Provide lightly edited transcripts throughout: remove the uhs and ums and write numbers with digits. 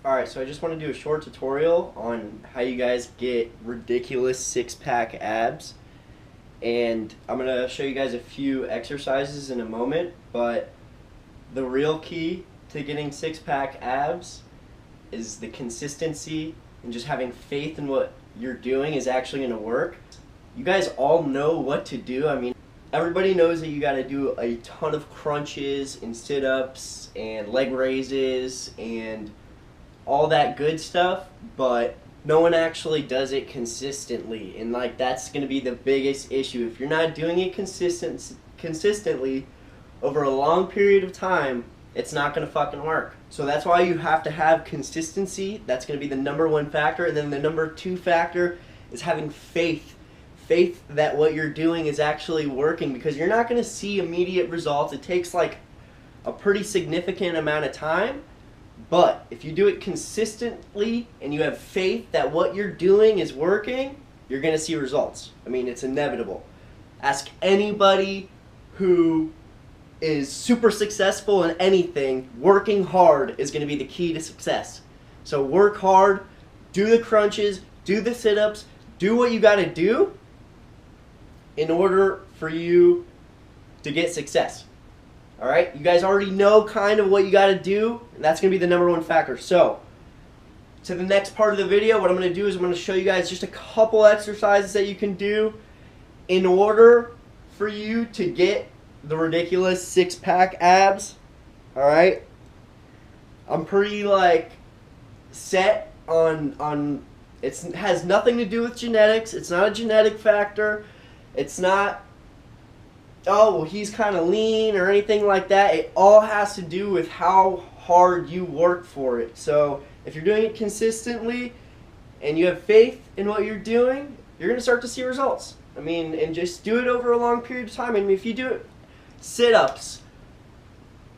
Alright, so I just want to do a short tutorial on how you guys get ridiculous six-pack abs. And I'm going to show you guys a few exercises in a moment, but the real key to getting six-pack abs is the consistency and just having faith in what you're doing is actually going to work. You guys all know what to do. I mean, everybody knows that you got to do a ton of crunches and sit-ups and leg raises and all that good stuff, but no one actually does it consistently, and like that's going to be the biggest issue. If you're not doing it consistently over a long period of time, it's not going to fucking work. So that's why you have to have consistency. That's going to be the number one factor, and then the number two factor is having faith that what you're doing is actually working, because you're not going to see immediate results. It takes like a pretty significant amount of time. But if you do it consistently and you have faith that what you're doing is working, you're going to see results. I mean, it's inevitable. Ask anybody who is super successful in anything. Working hard is going to be the key to success. So work hard, do the crunches, do the sit-ups, do what you got to do in order for you to get success. Alright, you guys already know kind of what you got to do, and that's going to be the number one factor. So, to the next part of the video, what I'm going to do is I'm going to show you guys just a couple exercises that you can do in order for you to get the ridiculous six-pack abs. Alright, I'm pretty set on it has nothing to do with genetics. It's not a genetic factor. It's not, oh, well, he's kind of lean or anything like that. It all has to do with how hard you work for it. So if you're doing it consistently and you have faith in what you're doing, you're going to start to see results. I mean, and just do it over a long period of time. I mean, if you do it, sit-ups,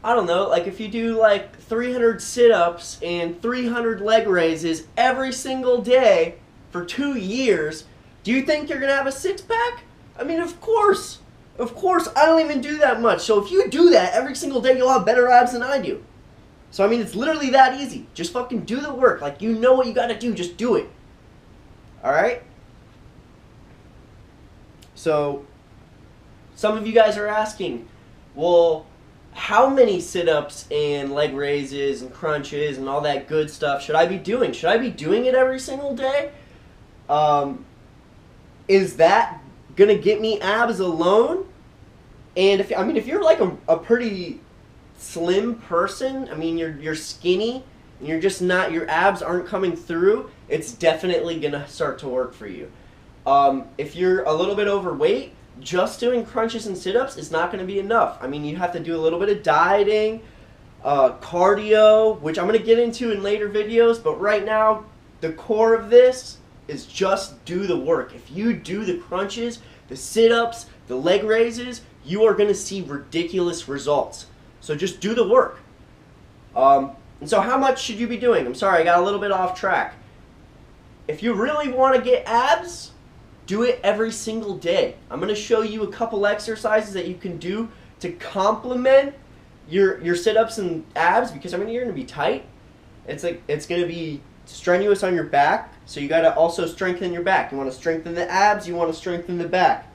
I don't know, like if you do like 300 sit-ups and 300 leg raises every single day for 2 years, do you think you're going to have a six-pack? I mean, of course. Of course, I don't even do that much. So if you do that every single day, you'll have better abs than I do. So I mean, it's literally that easy. Just fucking do the work. Like, you know what you gotta do, just do it. Alright? So, some of you guys are asking, well, how many sit-ups and leg raises and crunches and all that good stuff should I be doing? Should I be doing it every single day? Is that gonna get me abs alone? And if you're like a pretty slim person, I mean you're skinny and you're just not, your abs aren't coming through, it's definitely gonna start to work for you. If you're a little bit overweight, just doing crunches and sit-ups is not gonna be enough. I mean, you have to do a little bit of dieting, cardio, which I'm gonna get into in later videos, but right now the core of this is just do the work. If you do the crunches, the sit-ups, the leg raises, you are going to see ridiculous results. So just do the work. And so how much should you be doing? I'm sorry, I got a little bit off track. If you really want to get abs, do it every single day. I'm going to show you a couple exercises that you can do to complement your sit-ups and abs, because I mean, you're going to be tight. It's going to be strenuous on your back, so you got to also strengthen your back. You want to strengthen the abs, you want to strengthen the back.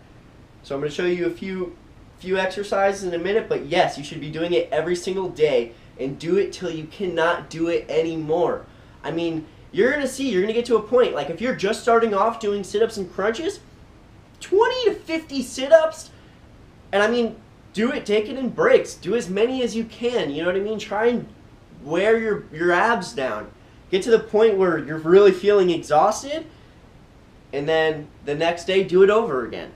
So I'm going to show you a few exercises in a minute, but yes, you should be doing it every single day and do it till you cannot do it anymore. I mean, you're going to get to a point, like if you're just starting off doing sit-ups and crunches, 20 to 50 sit-ups, and I mean, do it, take it in breaks, do as many as you can, you know what I mean? Try and wear your abs down. Get to the point where you're really feeling exhausted, and then the next day do it over again.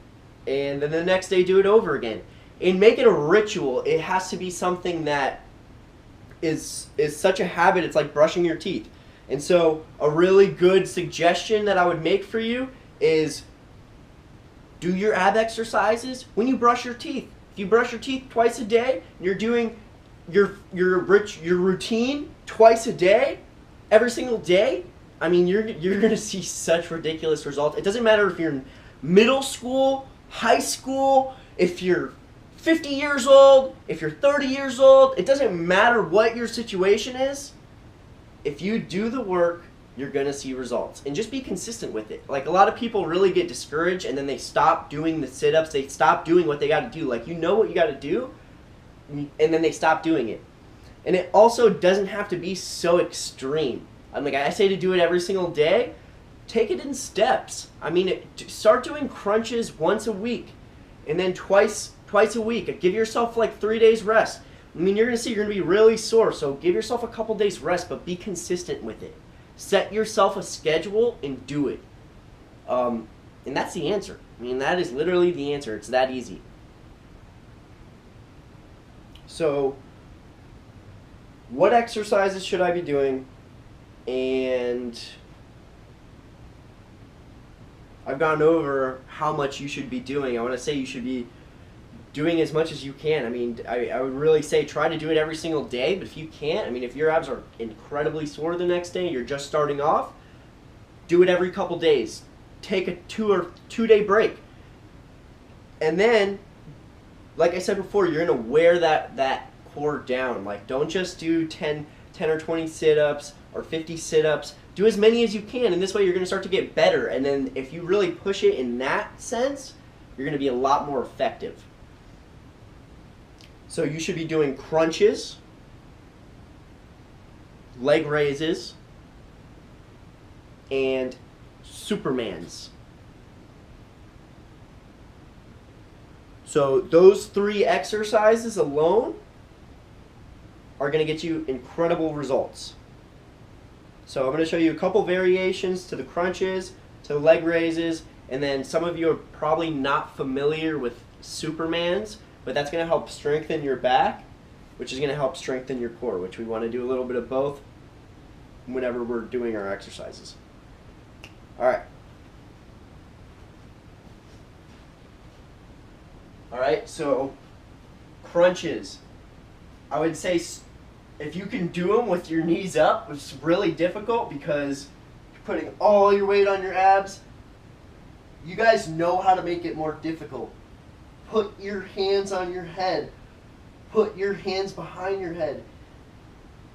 And then the next day do it over again. And make it a ritual. It has to be something that is such a habit. It's like brushing your teeth. And so a really good suggestion that I would make for you is do your ab exercises when you brush your teeth. If you brush your teeth twice a day, you're doing your routine twice a day, every single day, I mean, you're going to see such ridiculous results. It doesn't matter if you're in middle school, high school, if you're 50 years old, if you're 30 years old, it doesn't matter what your situation is. if you do the work, you're going to see results. And just be consistent with it. Like, a lot of people really get discouraged and then they stop doing the sit-ups. They stop doing what they got to do. Like, you know what you got to do, and then they stop doing it. And it also doesn't have to be so extreme. I say to do it every single day. Take it in steps. Start doing crunches once a week, and then twice a week. Give yourself like 3 days rest. You're going to see you're going to be really sore, so give yourself a couple days rest, but be consistent with it. Set yourself a schedule and do it. And that's the answer. That is literally the answer. It's that easy. So, what exercises should I be doing? And I've gone over how much you should be doing. I want to say you should be doing as much as you can. I would really say try to do it every single day, but if you can't, if your abs are incredibly sore the next day, you're just starting off, do it every couple days. Take a 2 day break. And then, like I said before, you're going to wear that core down. Don't just do 10 or 20 sit-ups or 50 sit-ups. Do as many as you can, and this way you're going to start to get better. And then if you really push it in that sense, you're going to be a lot more effective. So you should be doing crunches, leg raises, and Supermans. So those 3 exercises alone are going to get you incredible results. So I'm going to show you a couple variations to the crunches, to the leg raises, and then some of you are probably not familiar with Supermans, but that's going to help strengthen your back, which is going to help strengthen your core, which we want to do a little bit of both whenever we're doing our exercises. Alright, so crunches. I would say if you can do them with your knees up, it's really difficult because you're putting all your weight on your abs. You guys know how to make it more difficult. Put your hands on your head. Put your hands behind your head.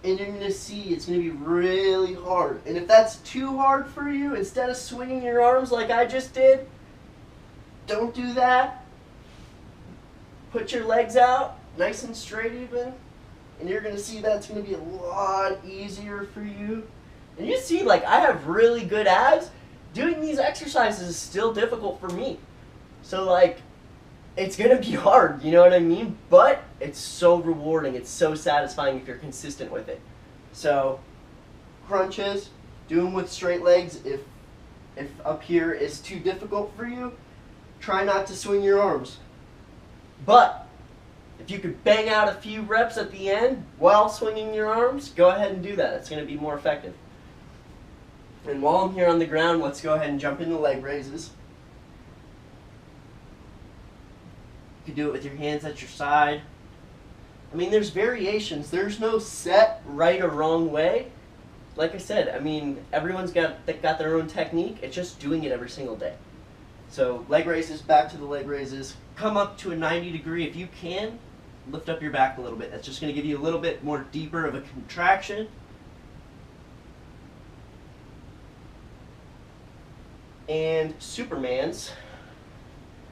And you're going to see it's going to be really hard. And if that's too hard for you, instead of swinging your arms like I just did, don't do that. Put your legs out, nice and straight even. And you're going to see that's going to be a lot easier for you. And you see, I have really good abs. Doing these exercises is still difficult for me. So, it's going to be hard, you know what I mean? But it's so rewarding. It's so satisfying if you're consistent with it. So, crunches, do them with straight legs. If up here is too difficult for you, try not to swing your arms. But if you could bang out a few reps at the end while swinging your arms, go ahead and do that. It's going to be more effective. And while I'm here on the ground, let's go ahead and jump into leg raises. You can do it with your hands at your side. There's variations. There's no set right or wrong way. Like I said, everyone's got their own technique. It's just doing it every single day. So leg raises, back to the leg raises. Come up to a 90 degree if you can. Lift up your back a little bit. That's just going to give you a little bit more deeper of a contraction. And Supermans,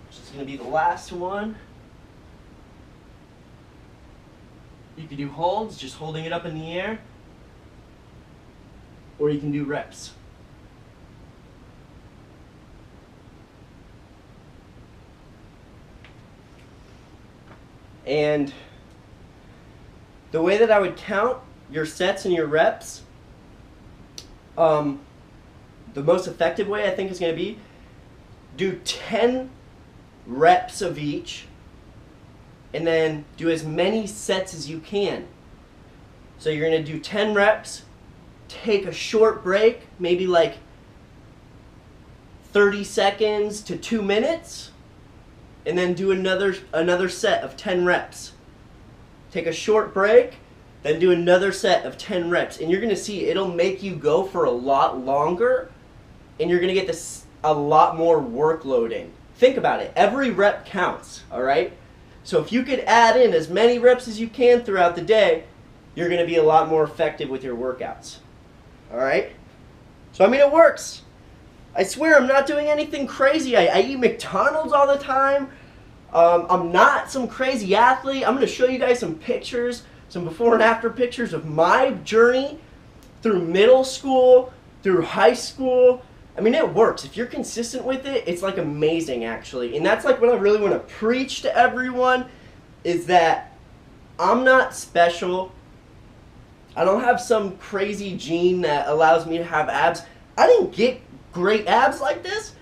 which is going to be the last one. You can do holds, just holding it up in the air. Or you can do reps. And the way that I would count your sets and your reps, the most effective way I think is going to be do 10 reps of each and then do as many sets as you can. So you're going to do 10 reps, take a short break, maybe 30 seconds to 2 minutes, and then do another set of 10 reps. Take a short break, then do another set of 10 reps. And you're going to see it'll make you go for a lot longer, and you're going to get a lot more workload in. Think about it. Every rep counts, all right? So if you could add in as many reps as you can throughout the day, you're going to be a lot more effective with your workouts. All right. So I mean, it works. I swear, I'm not doing anything crazy. I eat McDonald's all the time. I'm not some crazy athlete. I'm going to show you guys some pictures, some before and after pictures of my journey through middle school, through high school. I mean, it works. If you're consistent with it, it's like amazing, actually. And that's like what I really want to preach to everyone, is that I'm not special. I don't have some crazy gene that allows me to have abs. I didn't get great abs like this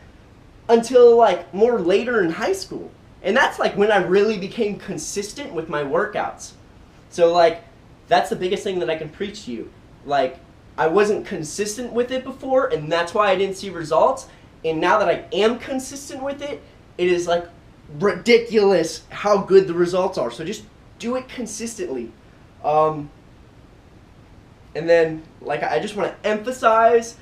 until like more later in high school. And that's like when I really became consistent with my workouts. So like, that's the biggest thing that I can preach to you. Like, I wasn't consistent with it before, and that's why I didn't see results. And now that I am consistent with it, it is like ridiculous how good the results are. So just do it consistently. And then, like, I just want to emphasize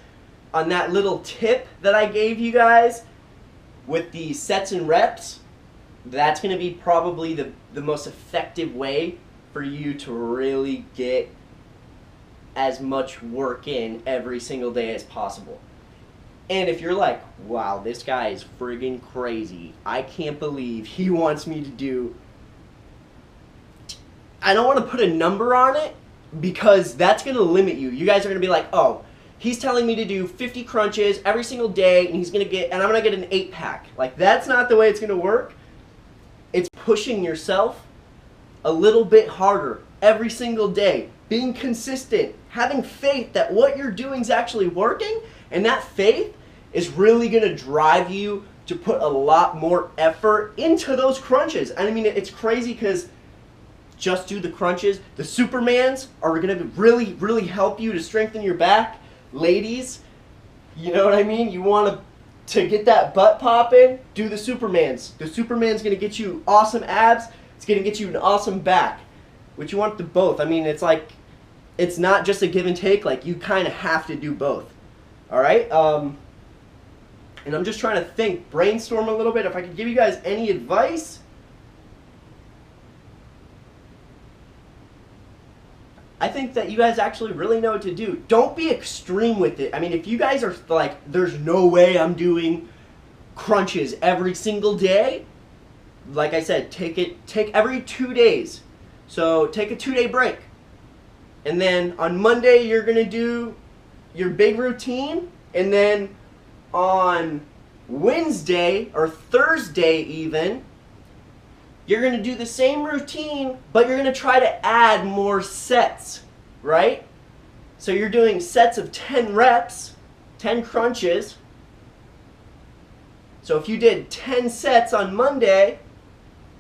on that little tip that I gave you guys with the sets and reps. That's going to be probably the most effective way for you to really get as much work in every single day as possible. And if you're like, wow, this guy is friggin' crazy, I can't believe he wants me to do, I don't want to put a number on it, because that's going to limit you. You guys are going to be like, oh, he's telling me to do 50 crunches every single day, and I'm going to get an 8-pack. Like, that's not the way it's going to work. It's pushing yourself a little bit harder every single day, being consistent, having faith that what you're doing is actually working, and that faith is really going to drive you to put a lot more effort into those crunches. I mean, it's crazy because just do the crunches. The Supermans are going to really, really help you to strengthen your back. Ladies, you know what I mean? You want to get that butt popping, do the Supermans. The Superman's going to get you awesome abs. It's going to get you an awesome back, which you want the both. I mean, it's like, it's not just a give and take. Like, you kind of have to do both. All right? And I'm just trying to think, brainstorm a little bit. If I could give you guys any advice, I think that you guys actually really know what to do. Don't be extreme with it. I mean, if you guys are like, there's no way I'm doing crunches every single day, like I said, take every 2 days. So take a 2-day break. And then on Monday, you're going to do your big routine. And then on Wednesday or Thursday even, you're going to do the same routine, but you're going to try to add more sets, right? So you're doing sets of 10 reps, 10 crunches. So if you did 10 sets on Monday,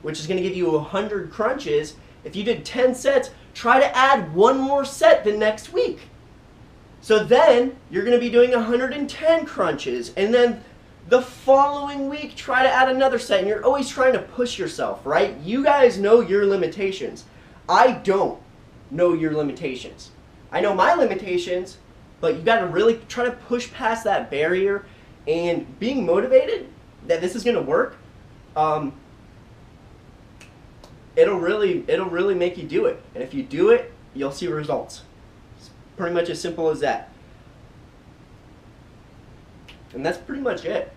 which is going to give you 100 crunches, if you did 10 sets, try to add one more set the next week. So then you're going to be doing 110 crunches, and then the following week, try to add another set, and you're always trying to push yourself, right? You guys know your limitations. I don't know your limitations. I know my limitations, but you got to really try to push past that barrier, and being motivated that this is going to work, it'll really make you do it. And if you do it, you'll see results. It's pretty much as simple as that. And that's pretty much it.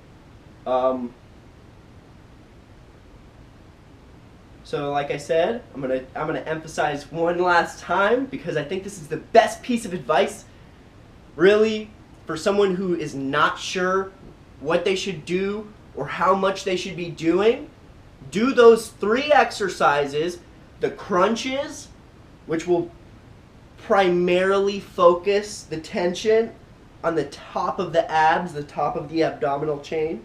So like I said, I'm gonna emphasize one last time, because I think this is the best piece of advice really for someone who is not sure what they should do or how much they should be doing. Do those 3 exercises, the crunches, which will primarily focus the tension on the top of the abs, the top of the abdominal chain.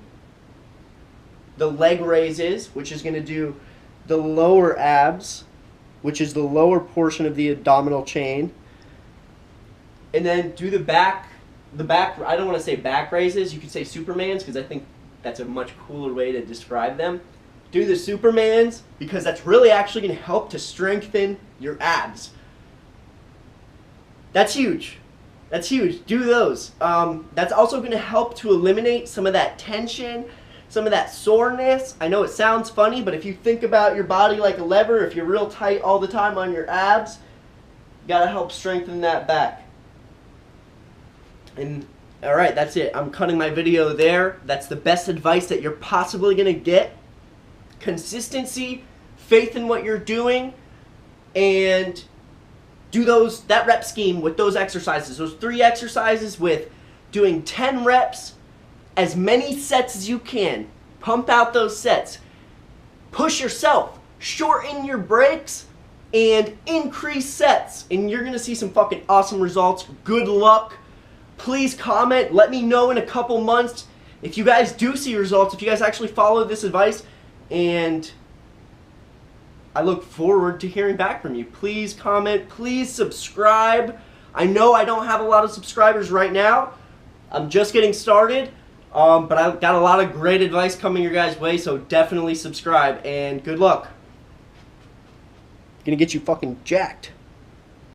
The leg raises, which is going to do the lower abs, which is the lower portion of the abdominal chain. And then do the back, I don't want to say back raises, you could say Supermans, because I think that's a much cooler way to describe them. Do the Supermans, because that's really actually going to help to strengthen your abs. That's huge. That's huge. Do those. That's also going to help to eliminate some of that tension, some of that soreness. I know it sounds funny, but if you think about your body like a lever, if you're real tight all the time on your abs, you got to help strengthen that back. And all right, that's it. I'm cutting my video there. That's the best advice that you're possibly going to get. Consistency, faith in what you're doing, and do that rep scheme with those exercises. Those 3 exercises with doing 10 reps, as many sets as you can. Pump out those sets. Push yourself. Shorten your breaks and increase sets. And you're going to see some fucking awesome results. Good luck. Please comment. Let me know in a couple months if you guys do see results, if you guys actually follow this advice. And I look forward to hearing back from you. Please comment. Please subscribe. I know I don't have a lot of subscribers right now. I'm just getting started. But I've got a lot of great advice coming your guys' way, so definitely subscribe, and good luck. Gonna get you fucking jacked.